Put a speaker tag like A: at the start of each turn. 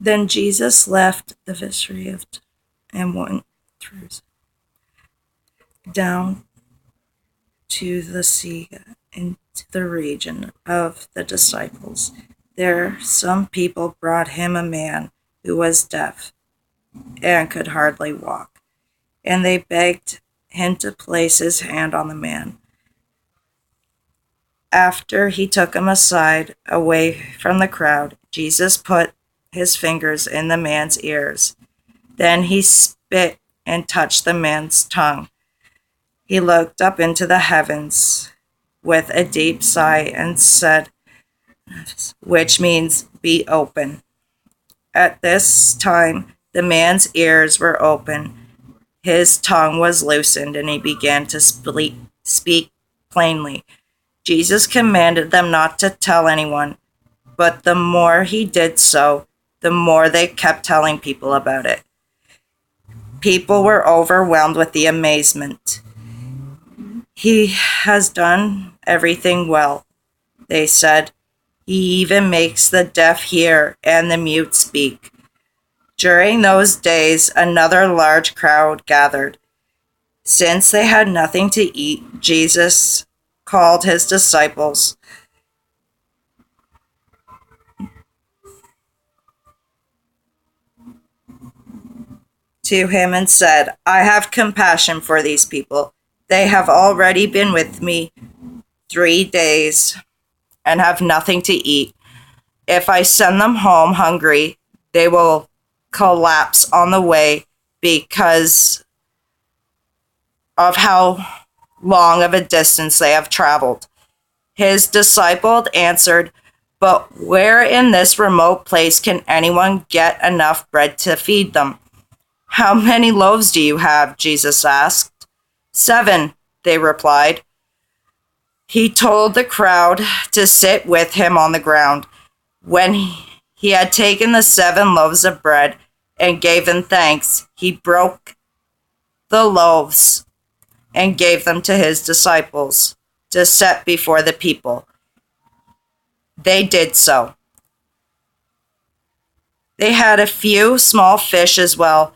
A: Then Jesus left the vicinity and went through down to the sea into the region of the disciples. There some people brought him a man who was deaf and could hardly walk, and they begged him to place his hand on the man. After he took him aside, away from the crowd, Jesus put his fingers in the man's ears. Then he spit and touched the man's tongue. He looked up into the heavens with a deep sigh and said, which means be open. At this time, the man's ears were open, his tongue was loosened, and he began to speak plainly. Jesus commanded them not to tell anyone, but the more he did so, the more they kept telling people about it. People were overwhelmed with the amazement. He has done everything well, they said. He even makes the deaf hear and the mute speak. During those days, another large crowd gathered. Since they had nothing to eat, Jesus called his disciples to him and said, I have compassion for these people. They have already been with me 3 days and have nothing to eat. If I send them home hungry, they will collapse on the way because of how long of a distance they have traveled. His disciple answered, but where in this remote place can anyone get enough bread to feed them? How many loaves do you have? Jesus asked. 7, they replied. He told the crowd to sit with him on the ground. When he had taken the 7 loaves of bread and gave them thanks, he broke the loaves and gave them to his disciples to set before the people. They did so. They had a few small fish as well,